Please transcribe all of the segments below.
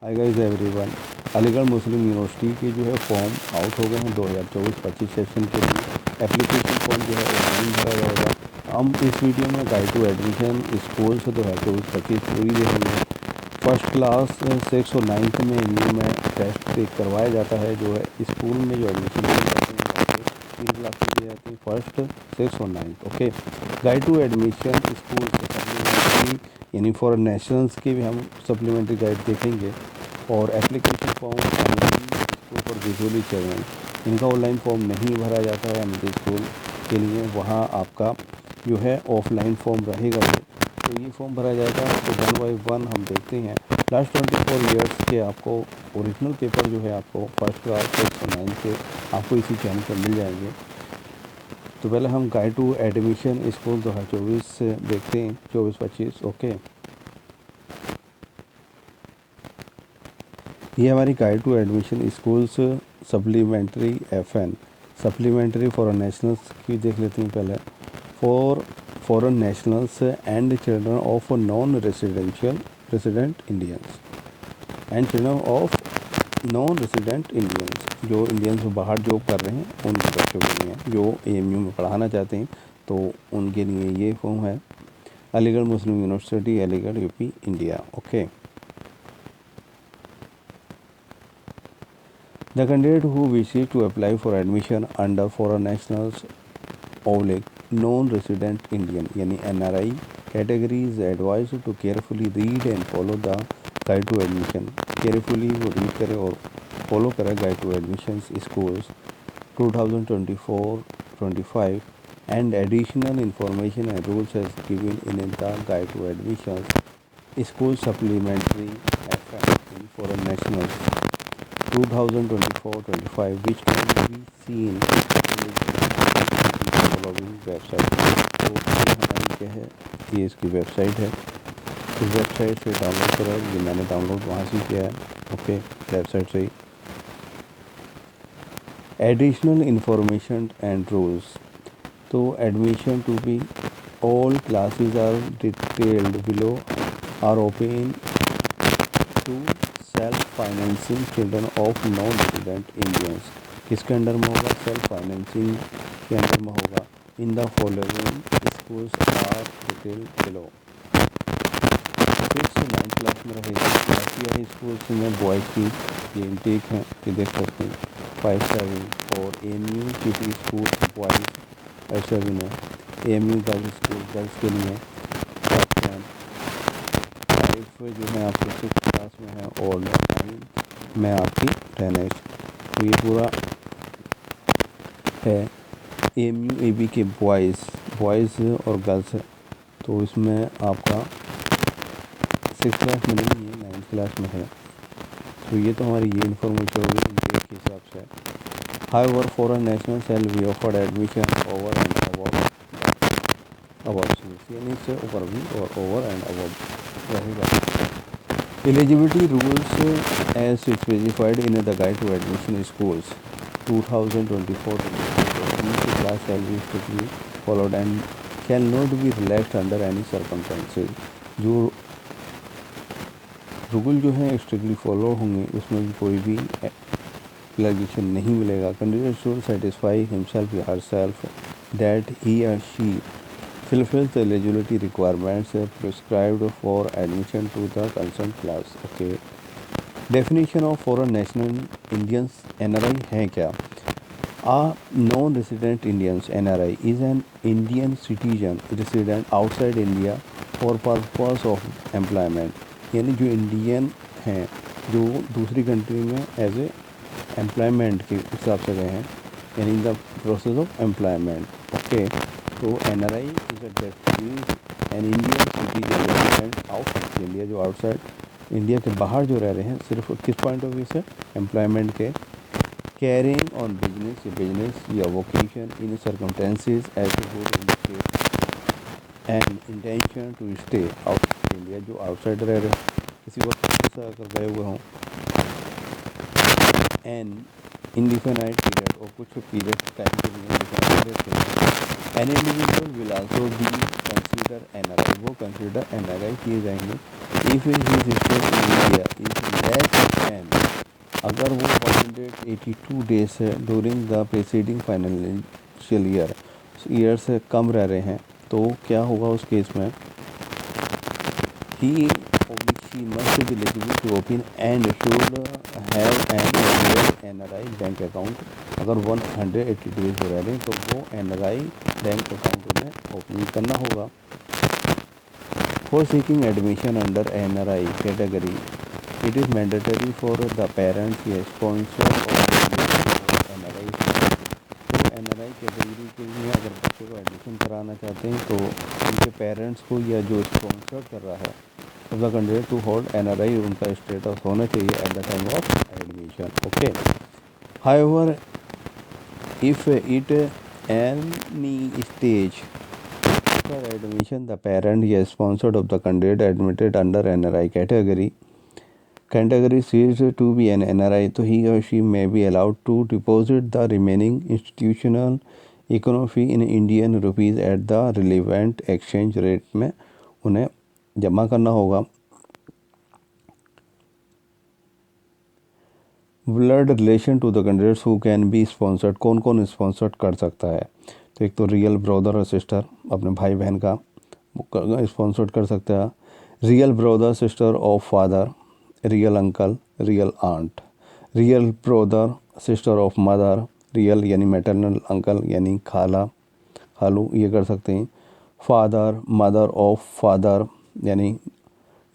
हाय guys everyone. Aligarh Muslim University के जो है फॉर्म आउट हो गए हैं 2024-25 सेशन के लिए। एप्लीकेशन फॉर्म जो है ऑनलाइन भरा जाएगा। हम इस वीडियो में गाइड टू एडमिशन स्कूल्स 2024-25 पूरी देखेंगे। फर्स्ट क्लास 6 और 9th में में टेस्ट करवाया जाता है। जो है स्कूल में जो एडमिशन लिए जाते हैं 3 क्लास के लिए जाते हैं, फर्स्ट 6 और 9th। Okay, guide to admission school supplementary यानी फॉर नेशनल्स की भी हम सप्लीमेंट्री गाइड देखेंगे। और application form school for visually challenge, इनका ऑनलाइन फॉर्म नहीं भरा जाता है एमडी स्कूल के लिए, वहाँ आपका जो है ऑफलाइन फॉर्म रहेगा। तो ये फॉर्म भरा जाएगा। तो 1 बाय 1 हम देखते हैं। लास्ट 24 ईयर्स के आपको ओरिजिनल पेपर जो है आपको फर्स्ट क्लास 6 और 9 के आपको इसी चैनल पर मिल जाएंगे। तो पहले हम गाइड टू एडमिशन स्कूल 2024 से देखते हैं, 24-25। ओके, ये हमारी guide to admission schools supplementary FN supplementary foreign nationals की देख लेते हैं पहले। For foreign nationals and children of non resident Indians and children of non resident Indians, जो इंडियंस बाहर जॉब कर रहे हैं उन बच्चों के लिए, जो AMU में पढ़ाना चाहते हैं तो उनके लिए ये फॉर्म है। Aligarh Muslim University, Aligarh, UP, India. Okay, the candidate who wishes to apply for admission under foreign nationals non-resident Indian यानी NRI category is advised to carefully read and follow the guide to admission। carefully वो read करे और follow करे guide to admissions schools 2024-25 and additional information and rules as given in the guide to admissions school supplementary FN foreign nationals 2024-25 which can be seen in the following website। तो ये हमारी क्या है, ये इसकी वेबसाइट है। इस वेबसाइट से डाउनलोड करा, ये मैंने डाउनलोड वहाँ से किया है। ओके, वेबसाइट से ही। एडिशनल इंफॉर्मेशन एंड रूल्स, तो admission to be all classes are detailed below are open to self financing children of non resident Indians. किसके अंडर में होगा? सेल्फ फाइनेंसिंग के अंडर में होगा। In the following schools are detail below. 6 से 9 class में रहेगा। ICI स्कूल्स में बॉयज़ की ये इंटेक है, ये देख सकते हैं 5-7 और AMU सिटी स्कूल बॉयज़ 7 है। AMU गर्ल्स स्कूल गर्ल्स के लिए 5 जो है आपको 6 क्लास में है और 9 में आपकी 10 है। तो ये पूरा है AMU AB के बॉयज़ और गर्ल्स है। तो इसमें आपका 6 क्लास में नहीं है, 9th क्लास में है। तो ये तो हमारी ये इन्फॉर्मेशन होगी इनके हिसाब से। However, foreign nationals shall be offered admission over and above यानी इससे ऊपर भी और over and above रहेगा। Eligibility rules as specified in the guide to admission schools 2024-25 each class shall be strictly followed and cannot be relaxed under any circumstances। जो rule जो है strictly follow होंगे, उसमें भी कोई भी रिलैक्सेशन नहीं मिलेगा। कैंडिडेट शुड सेटिस्फाई हिमसेल्फ या herself that he or she fulfills the eligibility requirements prescribed for admission to the concerned class। Okay, definition of foreign national Indians NRI है क्या? A non-resident Indians NRI is an Indian citizen resident outside India for purpose of employment। यानी जो Indian हैं जो दूसरी country में as a employment के हिसाब से गए हैं, यानी in the process of employment. Okay, तो NRI is an Indian citizen resident out India, जो आउटसाइड इंडिया के बाहर जो रह रहे हैं, सिर्फ किस पॉइंट ऑफ व्यू से? एम्प्लॉयमेंट के। कैरिंग ऑन बिजनेस या vocation in circumstances as good and intention to stay out India, जो आउटसाइड रह रहे किसी वक्त से अगर गए हुए हों। एन इंडिफिनाइट पीरियड, और कुछ पीरियड टाइम के लिए an individual will also be consider NRI, वो कंसीडर NRI किए जाएंगे if he state in India is less अगर वो 182 days during the preceding financial year से कम रह रहे हैं तो क्या होगा उस केस में, he or she must be eligible to open and should have an annual NRI bank account. अगर 180 डेज हो रह रहे हैं तो वो NRI बैंक अकाउंट उन्हें ओपन करना होगा। For seeking admission under NRI category it is mandatory for the parents या स्पॉन्सर और NRI। तो NRI कैटेगरी के लिए अगर बच्चे को एडमिशन कराना चाहते हैं तो उनके पेरेंट्स को या जो स्पॉन्सर कर रहा है the candidate to hold NRI उनका स्टेटस होना चाहिए at the time of admission. Okay, however if it any stage after admission the parent या sponsored of the candidate admitted under NRI category ceased to be an NRI, तो he or she may be allowed to deposit the remaining institutional economic fee in Indian rupees at the relevant exchange rate में उन्हें जमा करना होगा। Blood relation to the candidates who can be sponsored, कौन कौन sponsored कर सकता है, तो एक तो रियल ब्रदर और सिस्टर, अपने भाई बहन का स्पॉन्सर्ड कर सकता है, real brother sister of father, real uncle, real aunt, real brother sister of mother, real यानी मैटरनल अंकल यानी खाला खालू ये कर सकते हैं, फादर मदर ऑफ फादर यानी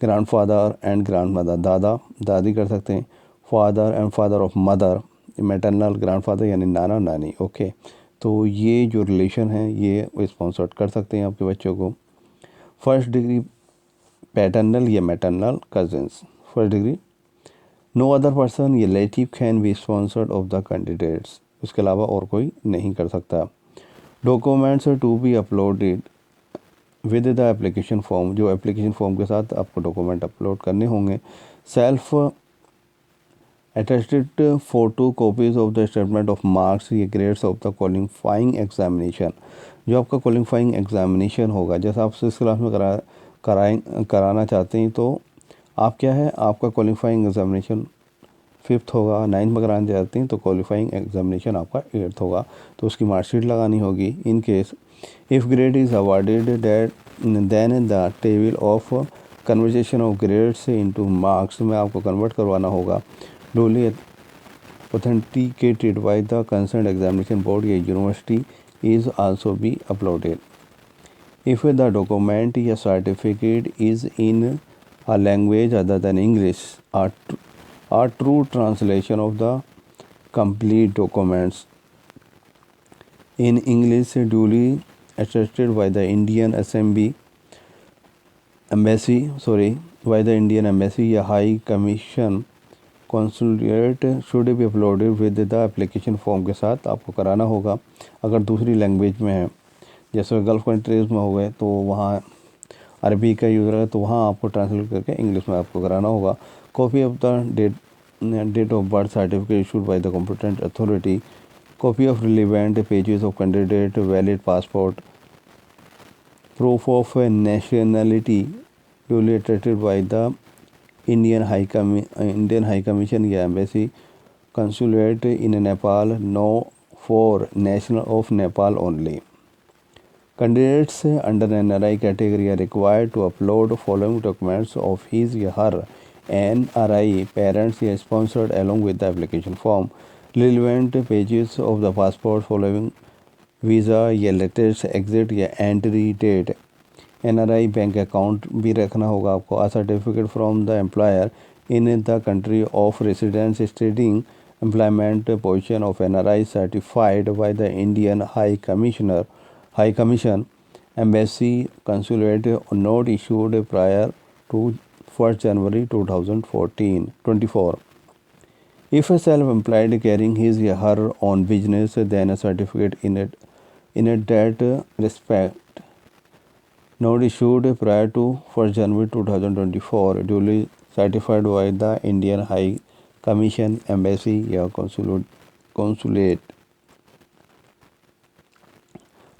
ग्रैंडफादर एंड ग्रैंडमदर, दादा दादी कर सकते हैं, father and father of mother maternal grandfather यानी नाना नानी। ओके, तो ये जो रिलेशन है ये स्पॉन्सर्ड कर सकते हैं आपके बच्चों को। फर्स्ट डिग्री पैटर्नल या maternal cousins, first degree no other person ये relative can be sponsored of the candidates, उसके अलावा और कोई नहीं कर सकता। Documents to be uploaded with the application form, जो एप्लीकेशन फॉर्म के साथ आपको डॉक्यूमेंट अपलोड करने होंगे। Self attested photo copies of the statement of marks ये grades of the qualifying examination, जो आपका क्वालिफाइंग एग्जामिनेशन होगा जैसा आप 6 क्लास में कराना चाहते हैं तो आप क्या है आपका क्वालिफाइंग एग्जामिनेशन 5th होगा, 9th में कराना चाहते हैं तो क्वालिफाइंग एग्जामिनेशन आपका 8th होगा, तो उसकी मार्कशीट लगानी होगी। In case if grade is awarded that then the table of conversation of grades into marks में आपको कन्वर्ट करवाना होगा। Duly authenticated by the concern examination board या university is also be uploaded. If the document या certificate is in a language other than English, a true translation of the complete documents in English duly attested by the Indian Embassy या High Commission Consulate should be uploaded with the application form के साथ आपको कराना होगा। अगर दूसरी language में है जैसे गल्फ़ कंट्रीज़ में हो गए तो वहाँ अरबी का यूज़र है तो वहाँ आपको ट्रांसलेट करके इंग्लिश में आपको कराना होगा। Copy of the date of birth certificate issued by the competent authority, copy of relevant pages of candidate, valid passport, proof of nationality duly attested by the Indian High Commission या embassy consulate in Nepal, no for national of Nepal only. Candidates under NRI category are required to upload following documents of his or her NRI parents या sponsored along with the application form, relevant pages of the passport, following visa या latest exit या entry date, NRI bank account भी रखना होगा आपको, a certificate from the employer in the country of residence stating employment position of NRI certified by the Indian High Commission, Embassy, Consulate, not issued prior to 1st January 2024. If a self-employed carrying his or her own business, then a certificate in that respect not issued prior to 1st January 2024, duly certified by the Indian High Commission, Embassy या Consulate।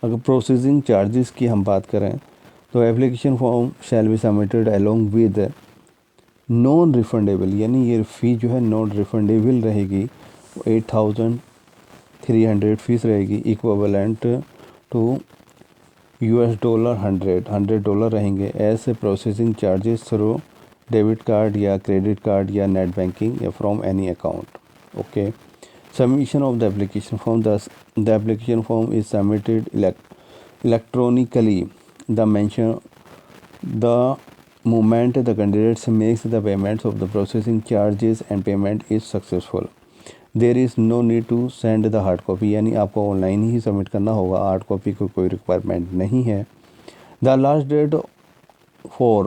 अगर processing charges की हम बात करें तो application form shall be submitted along with non refundable यानी ये फ़ी जो है नॉन रिफंडेबल रहेगी, 8,300 फीस रहेगी, इक्विवेलेंट टू $100 रहेंगे as processing charges through debit card या क्रेडिट कार्ड या नेट बैंकिंग या from any account. Okay. Submission of the application form. The application form is submitted electronically. The moment the candidate makes the payments of the processing charges and payment is successful. There is no need to send the hard copy. यानी आपको online ही submit करना होगा, hard copy की कोई requirement नहीं है. The last date for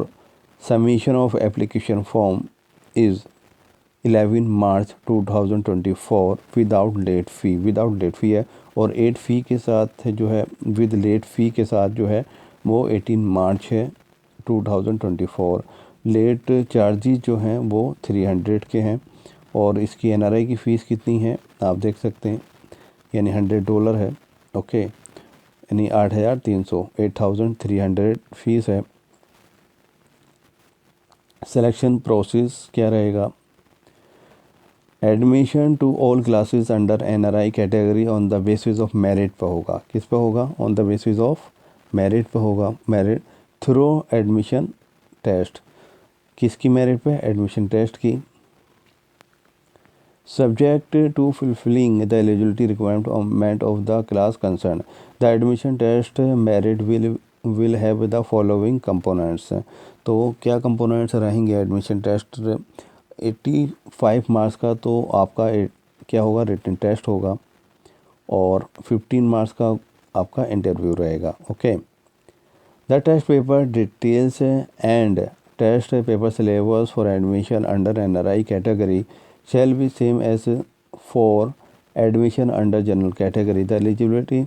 submission of application form is 11 March 2024 without late fee है, और 8 फ़ी के साथ जो है विद लेट फ़ी के साथ जो है वो 18 मार्च है 2024. लेट चार्जेस जो हैं वो 300 के हैं, और इसकी एनआरआई की फ़ीस कितनी है आप देख सकते हैं, यानी $100 है. ओके, यानी 8,300 फ़ीस है. सिलेक्शन प्रोसेस क्या रहेगा? Admission to all classes under NRI category on the basis of merit पे होगा. किस पे होगा? On the basis of merit पे होगा. Merit through admission test. किसकी मेरिट पे? एडमिशन टेस्ट की. Subject to fulfilling the eligibility requirement of the class concern. The admission test merit will have the following components. तो क्या components रहेंगे admission test? 85 marks का तो आपका क्या होगा? रिटन टेस्ट होगा, और 15 मार्क्स का आपका इंटरव्यू रहेगा. Okay. The test paper details and test paper syllabus for admission under NRI category shall be same as for admission under general category. The eligibility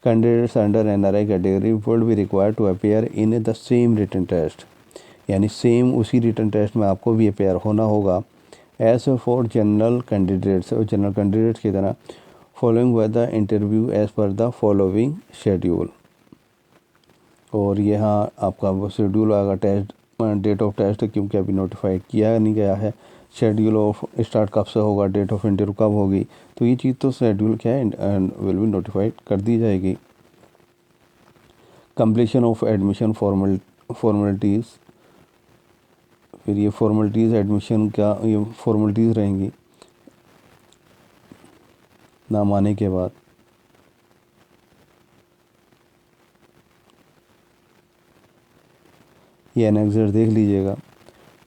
candidates under NRI category would be required to appear in the same written test. यानी same उसी written test में आपको भी appear होना होगा as for general candidates. और general candidates की तरह following with the interview as per the following schedule. और यहाँ आपका वो शेड्यूल आएगा. टेस्ट डेट ऑफ टेस्ट क्योंकि अभी नोटिफाइड किया नहीं गया है. शेड्यूल ऑफ स्टार्ट कब से होगा, डेट ऑफ इंटरव्यू कब होगी, तो ये चीज़ तो शेड्यूल क्या है विल बी नोटिफाइड कर दी जाएगी. Completion of admission formalities. फिर ये फॉर्मेलिटीज़ एडमिशन का ये फॉर्मेलिटीज़ रहेंगी नाम आने के बाद. ये एनेक्सर देख लीजिएगा.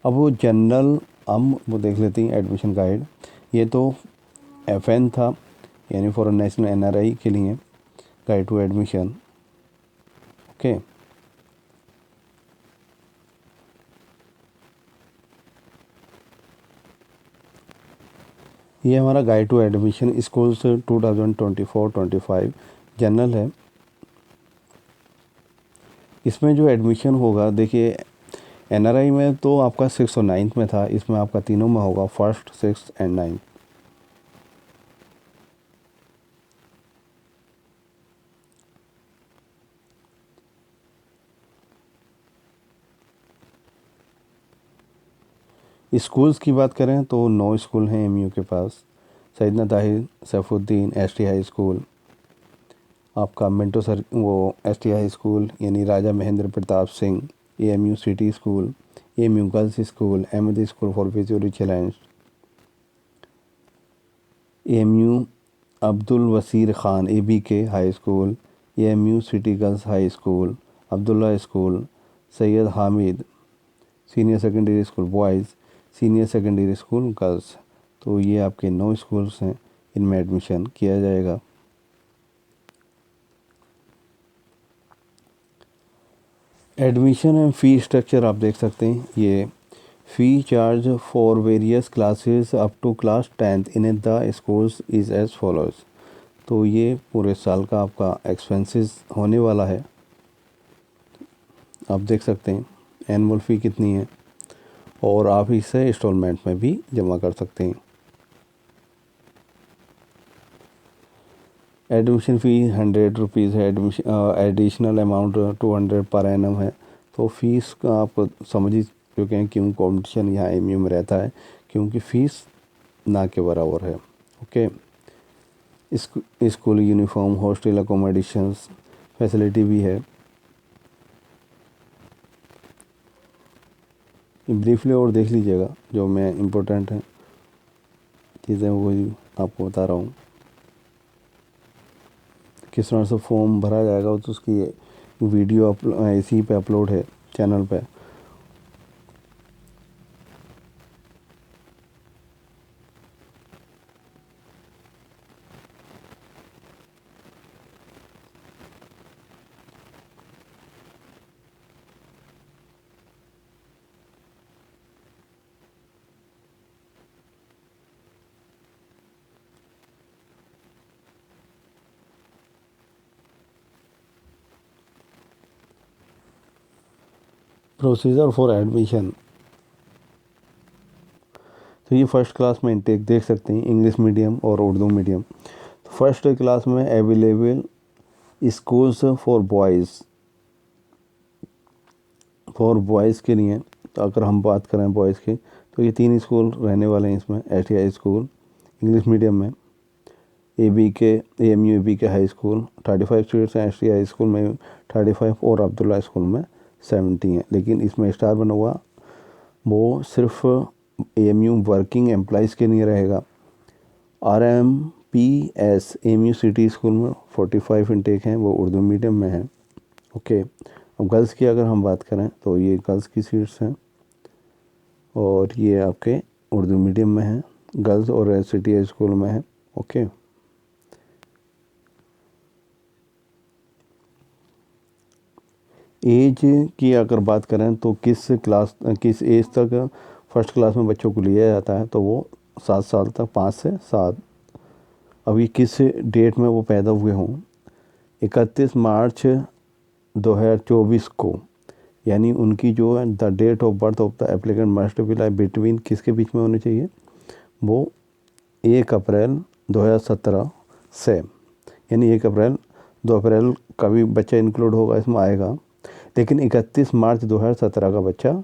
अब वो जनरल हम वो देख लेते हैं एडमिशन गाइड. ये तो FN था, यानी फॉर नेशनल NRI के लिए गाइड टू एडमिशन. ओके. ये हमारा guide to admission schools 2024-25 general है. इसमें जो एडमिशन होगा, देखिए NRI में तो आपका 6th और 9th में था, इसमें आपका तीनों में होगा, 1st, 6th and 9th. Schools की बात करें तो 9 स्कूल हैं MU के पास. Syedna Tahir Saifuddin ST high school, आपका मिंटो सर वो ST हाई स्कूल यानी Raja Mahendra Pratap Singh, AMU city school, AMU girls school, Ahmadi school for visually challenge, AMU Abdul Wasir Khan ABK high school, AMU city girls high school, Abdullah school, Syed Hamid senior secondary school boys, senior secondary school girls. तो ये आपके 9 schools हैं, इनमें admission किया जाएगा. Admission and fee structure आप देख सकते हैं. ये fee charge for various classes up to class 10th in the schools is as follows. तो ये पूरे साल का आपका एक्सपेंसेस होने वाला है. आप देख सकते हैं एनुअल फ़ी कितनी है, और आप इसे इंस्टॉलमेंट में भी जमा कर सकते हैं. एडमिशन फ़ी ₹100 है. एडिशनल अमाउंट 200 पर एनम है. तो फीस का आप समझ ही जो कहें क्यों कंपटीशन यहाँ एमयू में रहता है, क्योंकि फ़ीस ना के बराबर है। Okay, school uniform, hostel accommodations facility भी है। ब्रीफली और देख लीजिएगा, जो मैं इम्पोर्टेंट है चीज़ें वही आपको बता रहा हूँ। किस तरह से फॉर्म भरा जाएगा तो उसकी वीडियो इसी पे अपलोड है चैनल पे। प्रोसीजर फॉर एडमिशन, तो ये फर्स्ट क्लास में इंटेक देख सकते हैं, इंग्लिश मीडियम और उर्दू मीडियम। तो फर्स्ट क्लास में अवेलेबल स्कूल्स फॉर बॉयज़ के लिए, तो अगर हम बात करें बॉयज़ की तो ये 3 स्कूल रहने वाले हैं इसमें। STI स्कूल इंग्लिश मीडियम में, AMU ABK high school 35 seats हैं, STI स्कूल में 35 और अब्दुल्ला स्कूल में 70 हैं। लेकिन इसमें स्टार बना हुआ वो सिर्फ AMU वर्किंग एम्प्लॉइज़ के लिए रहेगा। RMPS AMU सिटी स्कूल में 45 इंटेक हैं, वो उर्दू मीडियम में है। ओके, अब गर्ल्स की अगर हम बात करें तो ये गर्ल्स की सीट्स हैं और ये आपके उर्दू मीडियम में हैं, गर्ल्स और STI स्कूल में है। ओके, एज की अगर बात करें तो किस एज तक फर्स्ट क्लास में बच्चों को लिया जाता है, तो वो 7 साल तक, 5 से 7। अब ये किस डेट में वो पैदा हुए हों, 31 मार्च 2024 को, यानी उनकी जो है the date of birth of the applicant must be like between किसके बीच में होनी चाहिए, वो 1 अप्रैल 2017 से, यानी 1 अप्रैल 2 अप्रैल का भी बच्चा इंक्लूड होगा इसमें आएगा, लेकिन 31 मार्च 2017 का बच्चा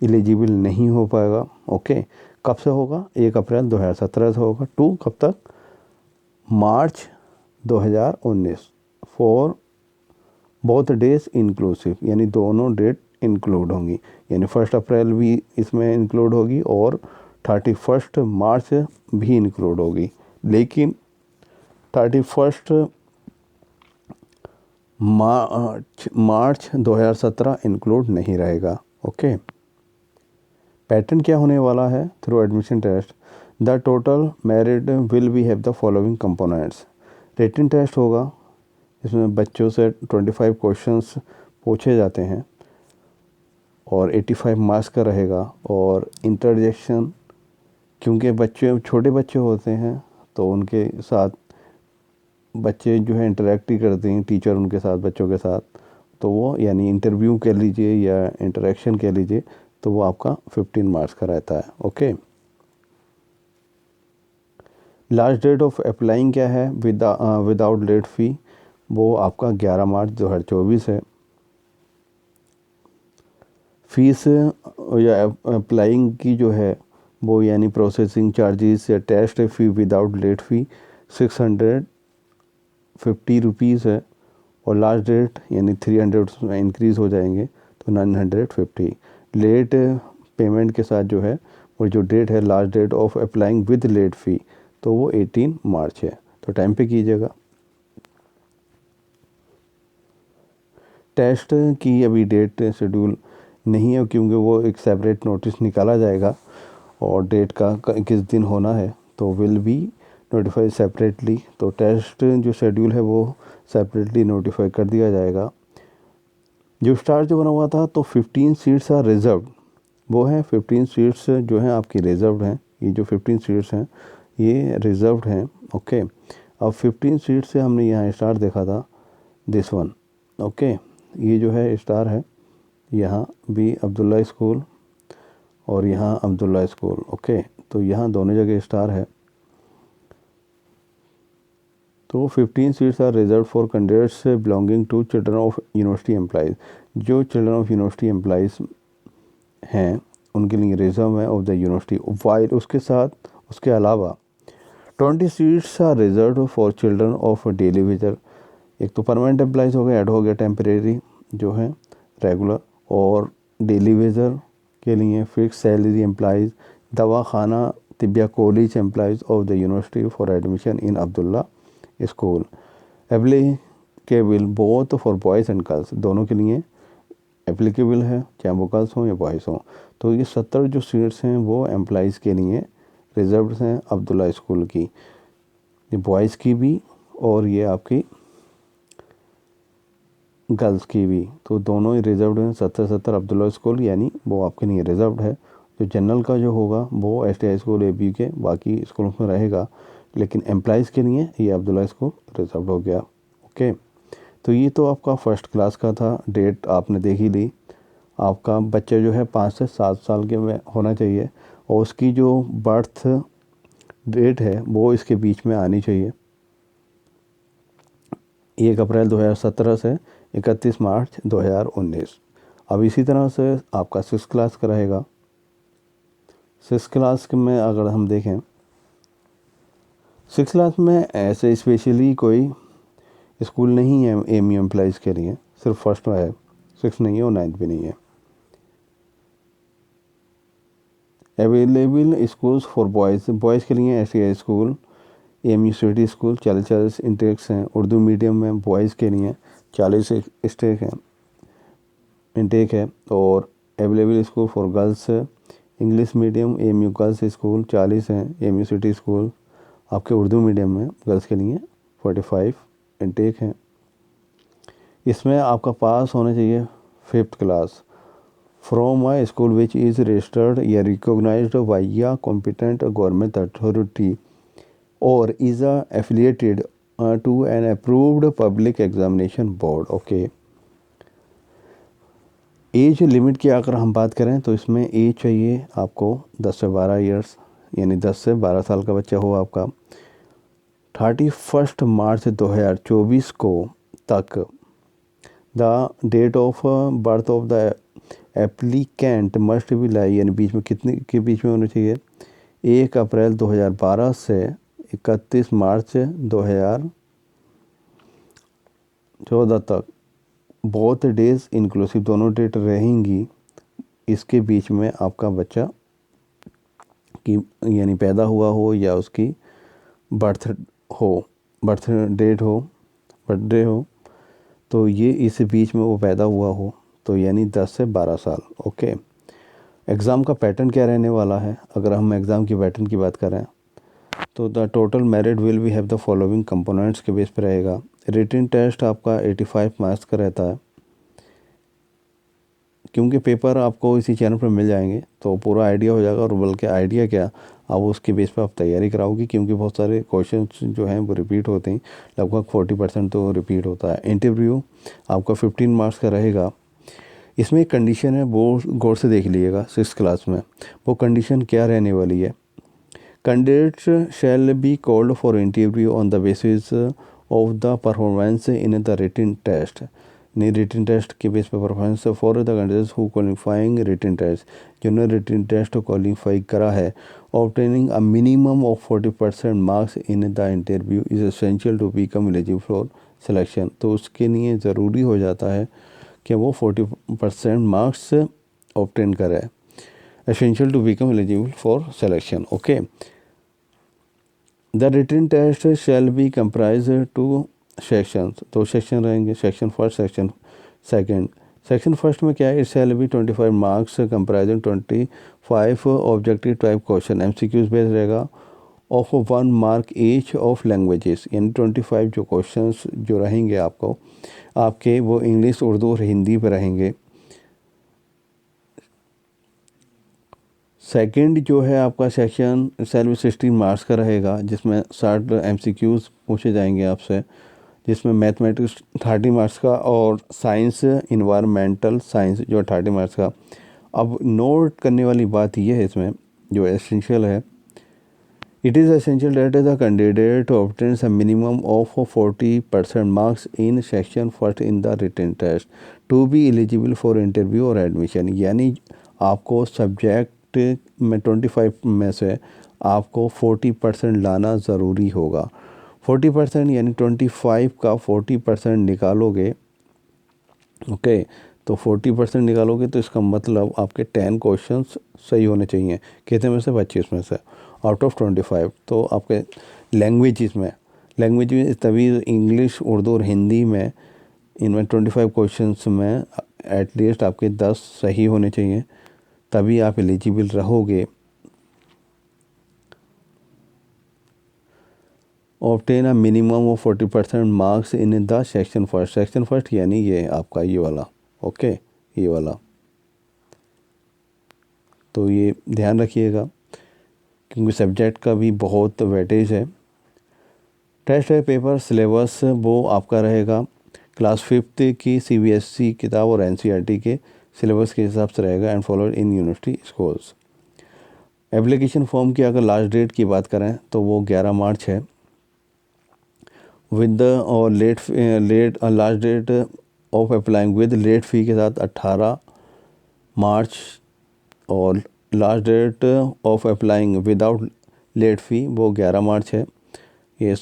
एलिजिबल नहीं हो पाएगा। ओके, कब से होगा, 1 अप्रैल 2017 से होगा टू कब तक, मार्च 2019 फॉर बोथ डेज इंक्लूसिव, यानी दोनों डेट इंक्लूड होंगी, यानी 1 अप्रैल भी इसमें इंक्लूड होगी और 31 मार्च भी इंक्लूड होगी। लेकिन 31 मार्च 2017 इंक्लूड नहीं रहेगा। ओके, पैटर्न क्या होने वाला है, through admission test the total merit will be have the following components. Written test होगा, इसमें बच्चों से 25 क्वेश्चंस पूछे जाते हैं और 85 मार्क्स का रहेगा। और इंटरजेक्शन, क्योंकि बच्चे छोटे बच्चे होते हैं तो उनके साथ बच्चे जो है इंटरेक्ट ही करते हैं, टीचर उनके साथ, बच्चों के साथ, तो वो यानी इंटरव्यू कह लीजिए या इंटरेक्शन कह लीजिए, तो वो आपका 15 मार्क्स का रहता है। Okay, last date of applying क्या है विदाउट लेट फ़ी, वो आपका 11 मार्च 2024 है। फीस या अप्लाइंग की जो है वो यानी प्रोसेसिंग चार्जेस या टेस्ट फ़ी विदाउट लेट फ़ी 650 रुपीज़ है, और लास्ट डेट यानी 300 इंक्रीज़ हो जाएंगे तो 950। लेट पेमेंट के साथ जो है वो जो डेट है last date of applying with late fee, तो वो 18 मार्च है, तो टाइम पे कीजिएगा। टेस्ट की अभी डेट शेड्यूल नहीं है, क्योंकि वो एक सेपरेट नोटिस निकाला जाएगा और डेट का किस दिन होना है तो विल बी नोटिफाइड सेपरेटली। तो टेस्ट जो शेड्यूल है वो सेपरेटली नोटिफाई कर दिया जाएगा। जो स्टार जो बना हुआ था तो 15 सीट्स आर रिजर्व, वो है 15 सीट्स जो हैं आपकी रिजर्व हैं। ये जो 15 सीट्स हैं ये रिजर्व्ड हैं। ओके, अब 15 सीट से हमने यहाँ स्टार देखा था, दिस वन। ओके, ये जो है स्टार है, यहाँ भी अब्दुल्ला स्कूल और यहाँ अब्दुल्ला स्कूल। ओके, तो यहाँ दोनों जगह स्टार है। तो 15 seats are reserve for candidates belonging to children of university employees. जो चिल्ड्रन ऑफ यूनिवर्सिटी एम्प्लॉइज़ हैं उनके लिए रिजर्व है ऑफ द यूनिवर्सिटी। वाइल उसके साथ उसके अलावा 20 seats are reserve for children of daily wager. एक तो परमानेंट एम्प्लॉइज हो गए, ऐड हो गया टेम्परेरी जो है रेगुलर, और डेली वेजर के लिए फिक्स सैलरी एम्प्लॉइज, दवा खाना tibia college employees of the university for admission in Abdullah school. Applicable both for boys and girls, दोनों के लिए एप्लीकेबल है, चाहे वो गर्ल्स हों या बॉयज़ हों। तो ये 70 जो सीट्स हैं वो एम्प्लॉइज़ के लिए रिजर्व हैं अब्दुल्ला स्कूल की, ये बॉयज़ की भी और ये आपकी गर्ल्स की भी, तो दोनों ही रिजर्व्ड हैं। 70 अब्दुल्ला स्कूल यानी वो आपके लिए रिजर्व्ड है। जो जनरल का जो होगा वो STI स्कूल AB के बाकी स्कूलों में रहेगा, लेकिन एम्प्लॉइज़ के लिए ये अब्दुल्ला स्कूल रिजर्व्ड हो गया। ओके, तो ये तो आपका फर्स्ट क्लास का था। डेट आपने देख ही ली। आपका बच्चा जो है 5 से 7 साल के में होना चाहिए और उसकी जो बर्थ डेट है वो इसके बीच में आनी चाहिए, 1 अप्रैल 2017 से 31 मार्च 2019। अब इसी तरह से आपका 6 क्लास का रहेगा। 6 क्लास में अगर हम देखें, 6 क्लास में ऐसे स्पेशली कोई स्कूल नहीं है AMU एम्प्लॉइज़ के लिए, सिर्फ फर्स्ट में है, 6 नहीं है और 9th भी नहीं है। अवेलेबल स्कूल्स फॉर बॉयज़ के लिए STI school, AMU city school 40 Intex हैं। उर्दू मीडियम में बॉयज़ के लिए 40 स्टेक हैं, इंटेक है। और available school for girls English medium AMU girls school 40 हैं। AMU सिटी स्कूल आपके उर्दू मीडियम में गर्ल्स के लिए 45 इंटेक हैं। इसमें आपका पास होना चाहिए 5th class from a school which is registered या recognised by a competent government authority और is affiliated to an approved public examination board. Okay, age limit की अगर हम बात करें तो इसमें एज चाहिए आपको 10 से 12 ईयर्स, यानी 10 से 12 साल का बच्चा हो आपका। 31 मार्च 2024 को तक the date of birth of the applicant must be lie, यानी बीच में कितने के बीच में होना चाहिए, 1 अप्रैल 2012 से 31 मार्च 2014 तक। बोथ डेज इंक्लूसिव, दोनों डेट रहेंगी। इसके बीच में आपका बच्चा की यानी पैदा हुआ हो या उसकी बर्थ डेट हो, बर्थडे हो, तो ये इस बीच में वो पैदा हुआ हो, तो यानी 10 से 12 साल। ओके, एग्ज़ाम का पैटर्न क्या रहने वाला है? अगर हम एग्ज़ाम की पैटर्न की बात करें तो the total merit will we have the following components के बेस पर रहेगा। रिटन टेस्ट आपका 85 मार्क्स का रहता है। क्योंकि पेपर आपको इसी चैनल पर मिल जाएंगे तो पूरा आइडिया हो जाएगा, और बल्कि आइडिया क्या, आप उसके बेस पर आप तैयारी कराओगी, क्योंकि बहुत सारे क्वेश्चंस जो हैं वो रिपीट होते हैं, लगभग 40% तो रिपीट होता है। इंटरव्यू आपका 15 मार्क्स का रहेगा। इसमें एक कंडीशन है, वो गौर से देख लीजिएगा 6 क्लास में। वो कंडीशन क्या रहने वाली है? Candidates shall be called for interview on the basis of the performance in the written test. नहीं, रिटन टेस्ट के बेस पर performance for the candidates who qualifying written test, जिन्होंने रिटन टेस्ट क्वालिफाई करा है, obtaining a minimum of 40% marks in the interview is essential to become eligible for selection. तो उसके लिए ज़रूरी हो जाता है कि वो 40% मार्क्स ऑब्टेन करे, essential to become eligible for selection. Okay, the written test shall be comprise two sections, 2 section रहेंगे, section first, section second. Section first में क्या है? It shall be 25 marks comprising 25 objective type question, MCQs based रहेगा, of 1 mark each of languages, यानी 25 जो questions जो रहेंगे आपके वो इंग्लिश, उर्दू और हिंदी पर रहेंगे। सेकंड जो है आपका सेक्शन सेल 16 मार्क्स का रहेगा, जिसमें 60 MCQs पूछे जाएंगे आपसे, जिसमें मैथमेटिक्स 30 मार्क्स का और साइंस इन्वायरमेंटल साइंस जो 30 मार्क्स का। अब नोट करने वाली बात यह है इसमें जो एसेंशियल है, it is essential that the candidate obtains a minimum of 40% marks in section first in the written test to be eligible for interview और एडमिशन। यानी आपको सब्जेक्ट में 25 में से आपको 40% लाना ज़रूरी होगा। 40% यानी 25 का 40% निकालोगे, ओके, तो 40% निकालोगे तो इसका मतलब आपके 10 क्वेश्चंस सही होने चाहिए। कितने में से? 25 में से, आउट ऑफ 25। तो आपके लैंग्वेज में तभी इंग्लिश, उर्दू और हिंदी में, इनमें 25 क्वेश्चंस में एटलीस्ट आपके 10 सही होने चाहिए, तभी आप एलिजिबल रहोगे। Obtain a minimum of 40% marks in the section first यानी ये आपका ये वाला, ओके, ये वाला। तो ये ध्यान रखिएगा क्योंकि सब्जेक्ट का भी बहुत वेटेज है। टेस्ट पेपर सिलेबस वो आपका रहेगा क्लास 5th की CBSE किताब और NCERT के सिलेबस के हिसाब से रहेगा and followed in university schools. Application form की अगर लास्ट डेट की बात करें तो वो 11 मार्च है, विद और late last date of applying with late fee के साथ 18 मार्च, और last date of applying without late fee वो 11 मार्च है। ये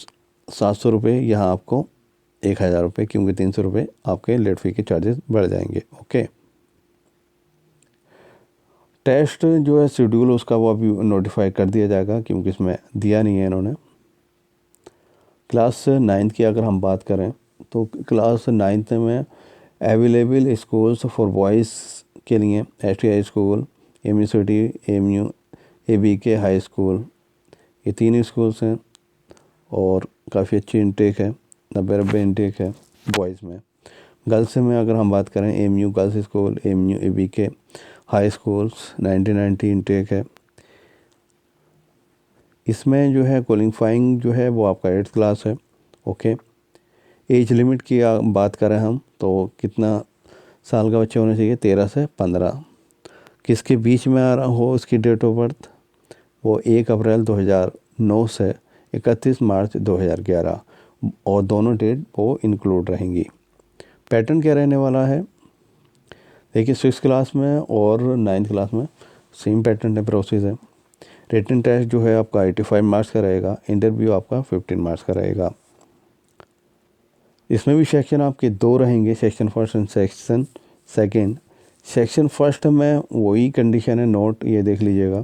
700 रुपये, यहाँ आपको 1000 रुपये, क्योंकि 300 रुपये आपके लेट फ़ी के चार्जेस बढ़ जाएंगे, ओके। टेस्ट जो है शेड्यूल उसका वो अभी नोटिफाई कर दिया जाएगा, क्योंकि इसमें दिया नहीं है इन्होंने। क्लास 9th की अगर हम बात करें तो क्लास 9th में अवेलेबल स्कूल्स फॉर बॉयज़ के लिए STI school, MU city, MU ABK high school, ये 3 स्कूल्स हैं और काफ़ी अच्छी इनटेक है, 90 इनटेक है बॉयज़ में। गर्ल्स में अगर हम बात करें MU girls school, MU ABK high schools, 90 intake है। इसमें जो है क्वालिफाइंग जो है वो आपका 8th क्लास है, ओके। एज लिमिट की बात करें हम तो कितना साल का बच्चा होना चाहिए? 13 से 15। किसके बीच में आ रहा हो इसकी डेट ऑफ बर्थ? वो 1 अप्रैल 2009 से 31 मार्च 2011, और दोनों डेट वो इंक्लूड रहेंगी। पैटर्न क्या रहने वाला है? देखिए 6th क्लास में और 9th क्लास में सेम पैटर्न है, प्रोसेस है। रिटन टेस्ट जो है आपका 85 मार्क्स का रहेगा, इंटरव्यू आपका 15 मार्क्स का रहेगा। इसमें भी सेक्शन आपके 2 रहेंगे, section first and section second. Section first में वही कंडीशन है, नोट ये देख लीजिएगा,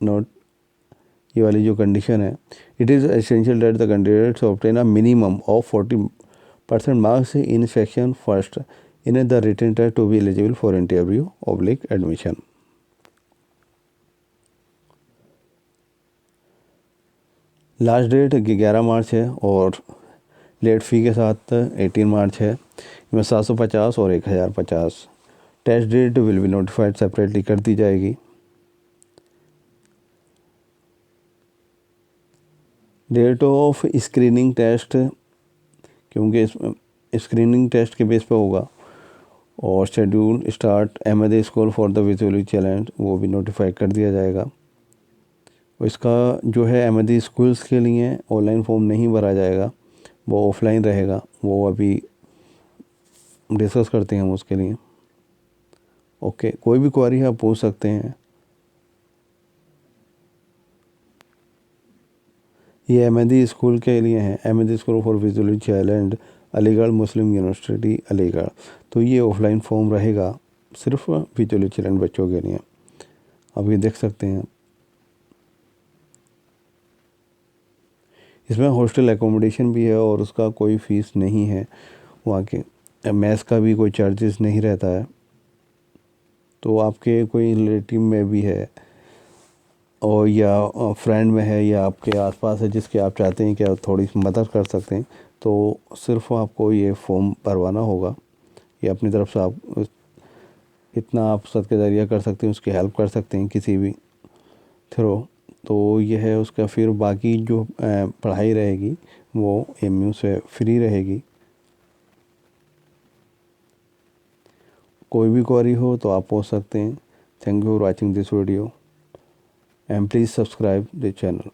नोट ये वाली जो कंडीशन है, it is essential that the candidates obtain a minimum of 40% marks in section first in the written test to be eligible for interview oblique admission. Last date 11 मार्च है और लेट फ़ी के साथ 18 मार्च है। इसमें 750 और 1050। Test date will be notified separately कर दी जाएगी। डेट ऑफ स्क्रीनिंग टेस्ट, क्योंकि स्क्रीनिंग टेस्ट के बेस पे होगा, और शेड्यूल स्टार्ट अहमद school for the visually challenge वो भी नोटिफाई कर दिया जाएगा। और इसका जो है अहमदी स्कूल्स के लिए ऑनलाइन फॉर्म नहीं भरा जाएगा, वो ऑफलाइन रहेगा, वो अभी डिस्कस करते हैं हम उसके लिए, ओके। कोई भी क्वेरी आप पूछ सकते हैं। ये अहमदी स्कूल के लिए है, Ahmadi school for visually challenge, Aligarh Muslim University Aligarh. तो ये ऑफलाइन फॉर्म रहेगा सिर्फ विजुअली चैलेंज बच्चों के लिए, आप ये देख सकते हैं। इसमें हॉस्टल एकोमोडेशन भी है और उसका कोई फ़ीस नहीं है, वहाँ के मैस का भी कोई चार्जेस नहीं रहता है। तो आपके कोई रिलेटिव में भी है और या फ्रेंड में है या आपके आसपास है जिसके आप चाहते हैं कि आप थोड़ी सी मदद कर सकते हैं, तो सिर्फ आपको ये फॉर्म भरवाना होगा। ये अपनी तरफ से आप इतना आप सदका कर सकते हैं, उसकी हेल्प कर सकते हैं किसी भी थ्रू। तो ये है उसका। फिर बाकी जो पढ़ाई रहेगी वो MU से फ्री रहेगी। कोई भी क्वेरी हो तो आप पूछ सकते हैं। Thank you for watching this video and please subscribe the channel.